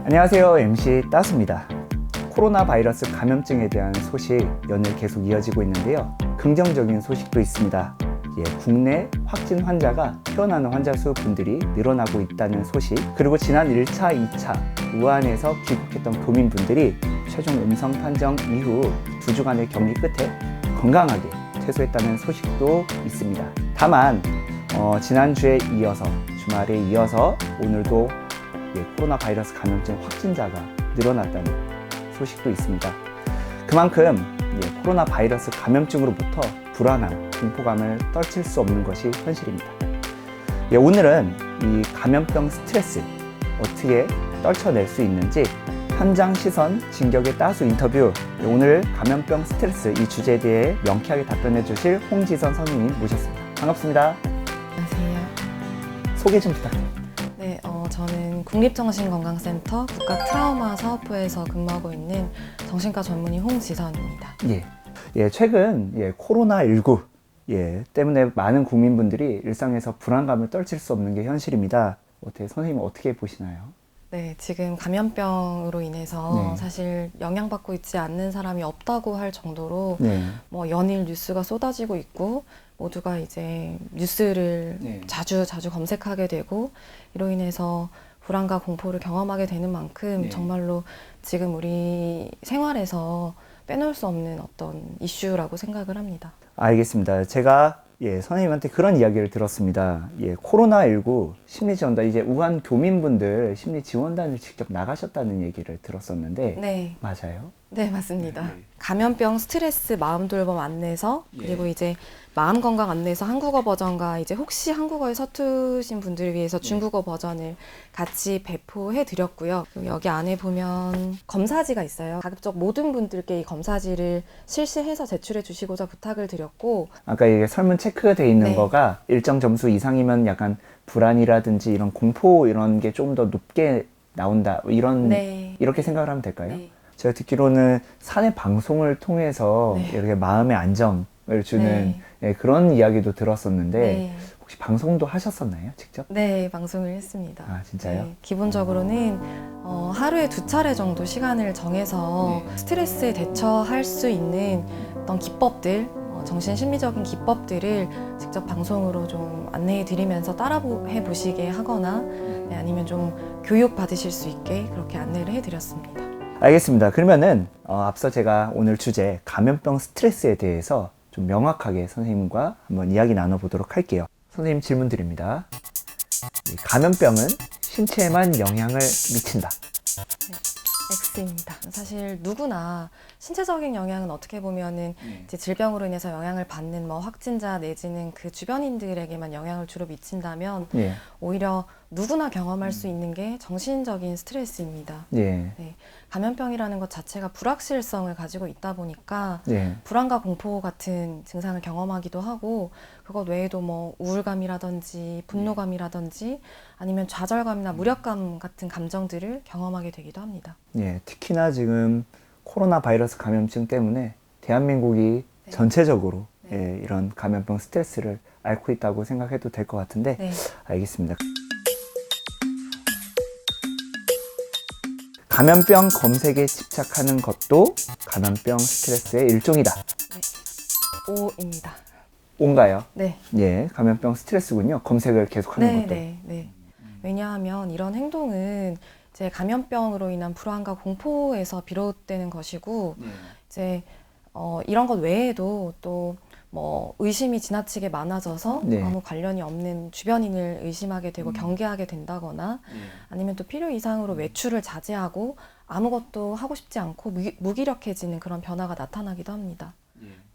안녕하세요. MC 따스입니다. 코로나 바이러스 감염증에 대한 소식 연일 계속 이어지고 있는데요. 긍정적인 소식도 있습니다. 국내 확진 환자가 퇴원하는 환자 수 분들이 늘어나고 있다는 소식, 그리고 지난 1차, 2차 우한에서 귀국했던 교민분들이 최종 음성 판정 이후 2주간의 격리 끝에 건강하게 퇴소했다는 소식도 있습니다. 다만 지난주에 이어서 주말에 이어서 오늘도 코로나 바이러스 감염증 확진자가 늘어났다는 소식도 있습니다. 그만큼 코로나 바이러스 감염증으로부터 불안함, 공포감을 떨칠 수 없는 것이 현실입니다. 오늘은 이 감염병 스트레스 어떻게 떨쳐낼 수 있는지 현장 시선 진격의 따수 인터뷰, 오늘 감염병 스트레스 이 주제에 대해 명쾌하게 답변해 주실 홍지선 선생님 모셨습니다. 반갑습니다. 안녕하세요. 소개 좀 부탁드립니다. 네, 저는 국립정신건강센터 국가트라우마 사업부에서 근무하고 있는 정신과 전문의 홍지선입니다. 최근 코로나19 때문에 많은 국민분들이 일상에서 불안감을 떨칠 수 없는 게 현실입니다. 선생님은 어떻게 보시나요? 네, 지금 감염병으로 인해서 사실 영향받고 있지 않는 사람이 없다고 할 정도로 연일 뉴스가 쏟아지고 있고 모두가 이제 뉴스를 자주 검색하게 되고 이로 인해서 불안과 공포를 경험하게 되는 만큼 정말로 지금 우리 생활에서 빼놓을 수 없는 어떤 이슈라고 생각을 합니다. 알겠습니다. 제가 선생님한테 그런 이야기를 들었습니다. 코로나19 심리지원단, 이제 우한 교민분들 심리지원단을 직접 나가셨다는 얘기를 들었었는데 네. 맞아요? 네, 맞습니다. 감염병 스트레스 마음 돌봄 안내서, 그리고 이제 마음 건강 안내서 한국어 버전과 이제 혹시 한국어에 서투신 분들을 위해서 중국어 버전을 같이 배포해 드렸고요. 여기 안에 보면 검사지가 있어요. 가급적 모든 분들께 이 검사지를 실시해서 제출해 주시고자 부탁을 드렸고, 아까 이게 설문 체크가 돼 있는 거가 일정 점수 이상이면 약간 불안이라든지 이런 공포 이런 게 좀 더 높게 나온다, 이렇게 생각을 하면 될까요? 제가 듣기로는 사내 방송을 통해서 이렇게 마음의 안정을 주는 그런 이야기도 들었었는데 혹시 방송도 하셨었나요? 직접? 네, 방송을 했습니다. 아, 진짜요? 기본적으로는 하루에 2차례 정도 시간을 정해서 스트레스에 대처할 수 있는 어떤 기법들, 정신심리적인 기법들을 직접 방송으로 좀 안내해 드리면서 따라해 보시게 하거나 아니면 좀 교육 받으실 수 있게 그렇게 안내를 해 드렸습니다. 알겠습니다. 그러면은 앞서 제가 오늘 주제 감염병 스트레스에 대해서 좀 명확하게 선생님과 한번 이야기 나눠보도록 할게요. 선생님 질문 드립니다. 감염병은 신체에만 영향을 미친다. X입니다. 사실 누구나 신체적인 영향은 어떻게 보면은 이제 질병으로 인해서 영향을 받는 확진자 내지는 그 주변인들에게만 영향을 주로 미친다면 오히려 누구나 경험할 수 있는 게 정신적인 스트레스입니다. 감염병이라는 것 자체가 불확실성을 가지고 있다 보니까 불안과 공포 같은 증상을 경험하기도 하고, 그것 외에도 우울감이라든지 분노감이라든지 아니면 좌절감이나 무력감 같은 감정들을 경험하게 되기도 합니다. 특히나 지금 코로나 바이러스 감염증 때문에 대한민국이 전체적으로 이런 감염병 스트레스를 앓고 있다고 생각해도 될 것 같은데 알겠습니다. 감염병 검색에 집착하는 것도 감염병 스트레스의 일종이다. O입니다. O인가요? 네. 감염병 스트레스군요. 검색을 계속하는 것도. 왜냐하면 이런 행동은 이제 감염병으로 인한 불안과 공포에서 비롯되는 것이고, 이제 이런 것 외에도 또 의심이 지나치게 많아져서 아무 관련이 없는 주변인을 의심하게 되고 경계하게 된다거나 아니면 또 필요 이상으로 외출을 자제하고 아무것도 하고 싶지 않고 무기력해지는 그런 변화가 나타나기도 합니다.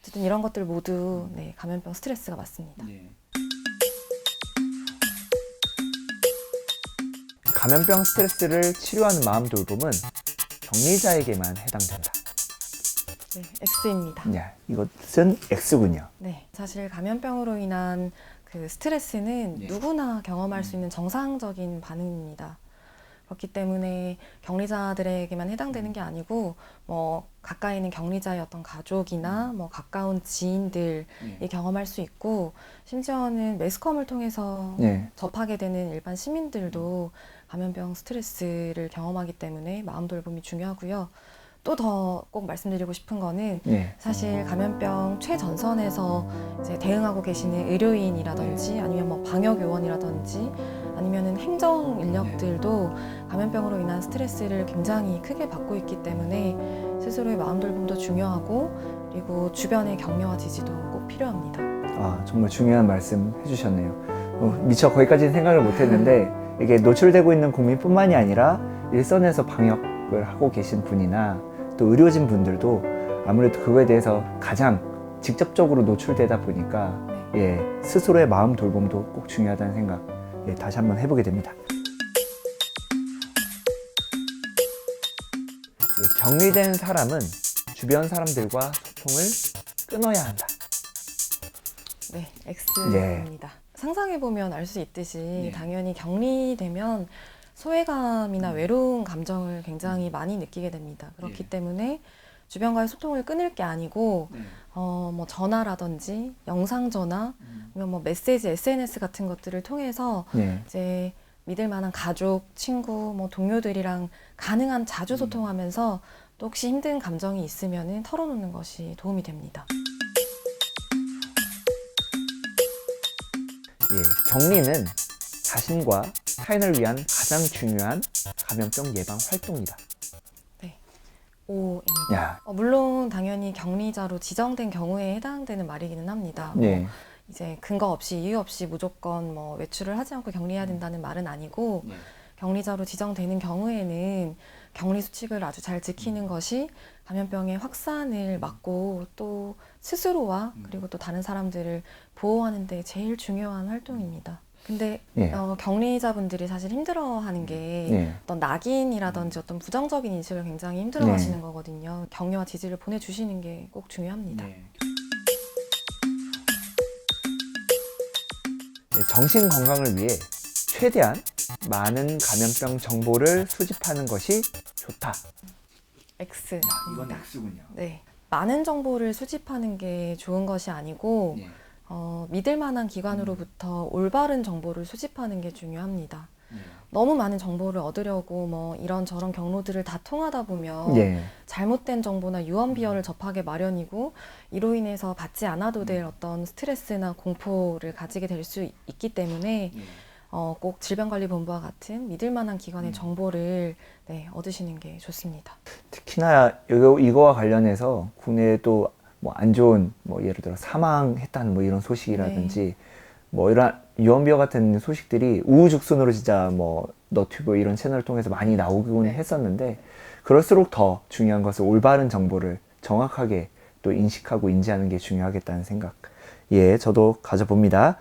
어쨌든 이런 것들 모두 감염병 스트레스가 맞습니다. 감염병 스트레스를 치료하는 마음 돌봄은 격리자에게만 해당된다. X입니다. 이것은 X군요. 사실 감염병으로 인한 그 스트레스는 누구나 경험할 수 있는 정상적인 반응입니다. 그렇기 때문에 격리자들에게만 해당되는 게 아니고 가까이 있는 격리자의 어떤 가족이나 가까운 지인들이 경험할 수 있고, 심지어는 매스컴을 통해서 접하게 되는 일반 시민들도 감염병 스트레스를 경험하기 때문에 마음 돌봄이 중요하고요. 또 더 꼭 말씀드리고 싶은 거는 네. 사실 감염병 최전선에서 이제 대응하고 계시는 의료인이라든지 아니면 뭐 방역 요원이라든지 아니면은 행정 인력들도 감염병으로 인한 스트레스를 굉장히 크게 받고 있기 때문에 스스로의 마음 돌봄도 중요하고 그리고 주변의 격려와 지지도 꼭 필요합니다. 아, 정말 중요한 말씀 해주셨네요. 미처 거기까지는 생각을 못했는데 이게 노출되고 있는 국민뿐만이 아니라 일선에서 방역을 하고 계신 분이나 또 의료진 분들도 아무래도 그거에 대해서 가장 직접적으로 노출되다 보니까 예, 스스로의 마음 돌봄도 꼭 중요하다는 생각 예, 다시 한번 해보게 됩니다. 예, 격리된 사람은 주변 사람들과 소통을 끊어야 한다. 네, X입니다. 예. 상상해보면 알 수 있듯이 네. 당연히 격리되면 소외감이나 외로운 감정을 굉장히 많이 느끼게 됩니다. 그렇기 예. 때문에 주변과의 소통을 끊을 게 아니고 뭐 전화라든지 영상 전화, 아니면 뭐 메시지, SNS 같은 것들을 통해서 네. 이제 믿을 만한 가족, 친구, 뭐 동료들이랑 가능한 자주 소통하면서 또 혹시 힘든 감정이 있으면은 털어놓는 것이 도움이 됩니다. 예, 격리는 자신과 타인을 위한 가장 중요한 감염병 예방 활동이다. O입니다. 야, 물론 당연히 격리자로 지정된 경우에 해당되는 말이기는 합니다. 네. 이제 근거 없이 이유 없이 무조건 뭐 외출을 하지 않고 격리해야 된다는 말은 아니고 격리자로 지정되는 경우에는 격리 수칙을 아주 잘 지키는 것이 감염병의 확산을 막고 또 스스로와 그리고 또 다른 사람들을 보호하는 데 제일 중요한 활동입니다. 근데 예. 격리자분들이 사실 힘들어하는 게 예. 어떤 낙인이라든지 어떤 부정적인 인식을 굉장히 힘들어하시는 거거든요. 격려와 지지를 보내주시는 게 꼭 중요합니다. 네, 정신 건강을 위해 최대한 많은 감염병 정보를 수집하는 것이 좋다. X입니다. X군요. 네. 많은 정보를 수집하는 게 좋은 것이 아니고 믿을 만한 기관으로부터 올바른 정보를 수집하는 게 중요합니다. 너무 많은 정보를 얻으려고 뭐 이런저런 경로들을 다 통하다 보면 예. 잘못된 정보나 유언 비어를 접하게 마련이고 이로 인해서 받지 않아도 될 어떤 스트레스나 공포를 가지게 될 수 있기 때문에 꼭 질병관리본부와 같은 믿을 만한 기관의 정보를 얻으시는 게 좋습니다. 특히나 이거와 관련해서 국내에 또 뭐 안 좋은 뭐 예를 들어 사망했다는 뭐 이런 소식이라든지 뭐 이런 유언비어 같은 소식들이 우후죽순으로 진짜 뭐 너튜브 이런 채널을 통해서 많이 나오곤 했었는데 그럴수록 더 중요한 것은 올바른 정보를 정확하게 또 인식하고 인지하는 게 중요하겠다는 생각 예 저도 가져봅니다.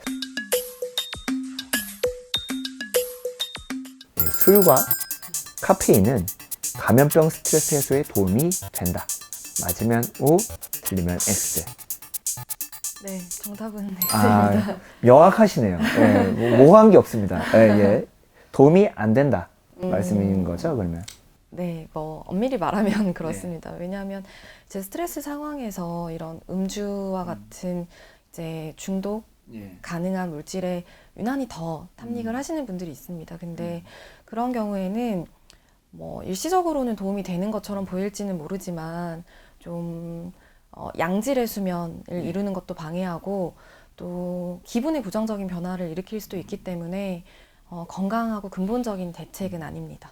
예, 술과 카페인은 감염병 스트레스 해소에 도움이 된다. 맞으면 O, 틀리면 X. 네, 정답은 아, X입니다. 명확하시네요. 예, 뭐 모호한 게 없습니다. 예, 예. 도움이 안 된다 말씀인 거죠, 그러면? 네, 뭐 엄밀히 말하면 그렇습니다. 왜냐하면 이제 스트레스 상황에서 이런 음주와 같은 이제 중독 가능한 물질에 유난히 더 탐닉을 하시는 분들이 있습니다. 근데 그런 경우에는 뭐 일시적으로는 도움이 되는 것처럼 보일지는 모르지만 좀 양질의 수면을 이루는 것도 방해하고 또 기분의 부정적인 변화를 일으킬 수도 있기 때문에 건강하고 근본적인 대책은 아닙니다.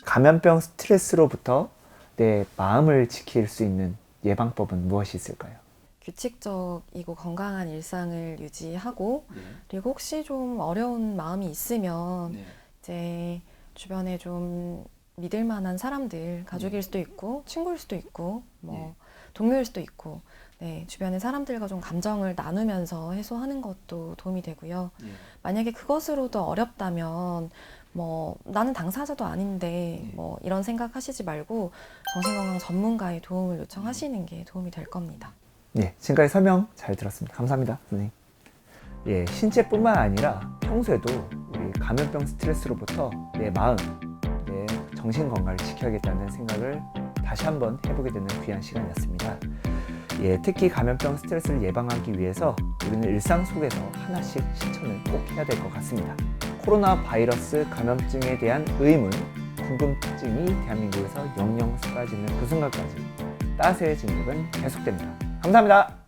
감염병 스트레스로부터 내 마음을 지킬 수 있는 예방법은 무엇이 있을까요? 규칙적이고 건강한 일상을 유지하고 그리고 혹시 좀 어려운 마음이 있으면 이제 주변에 좀 믿을 만한 사람들, 가족일 수도 있고 친구일 수도 있고 뭐 동료일 수도 있고 주변의 사람들과 좀 감정을 나누면서 해소하는 것도 도움이 되고요. 만약에 그것으로도 어렵다면 뭐 나는 당사자도 아닌데 뭐 이런 생각하시지 말고 정신건강 전문가의 도움을 요청하시는 게 도움이 될 겁니다. 예, 지금까지 설명 잘 들었습니다. 감사합니다, 선생님. 예, 신체뿐만 아니라 평소에도 우리 감염병 스트레스로부터 내 마음, 내 정신 건강을 지켜야겠다는 생각을 다시 한번 해보게 되는 귀한 시간이었습니다. 예, 특히 감염병 스트레스를 예방하기 위해서 우리는 일상 속에서 하나씩 실천을 꼭 해야 될 것 같습니다. 코로나 바이러스 감염증에 대한 의문, 궁금증이 대한민국에서 영영 사라지는 그 순간까지 따스의 진격은 계속됩니다. 감사합니다.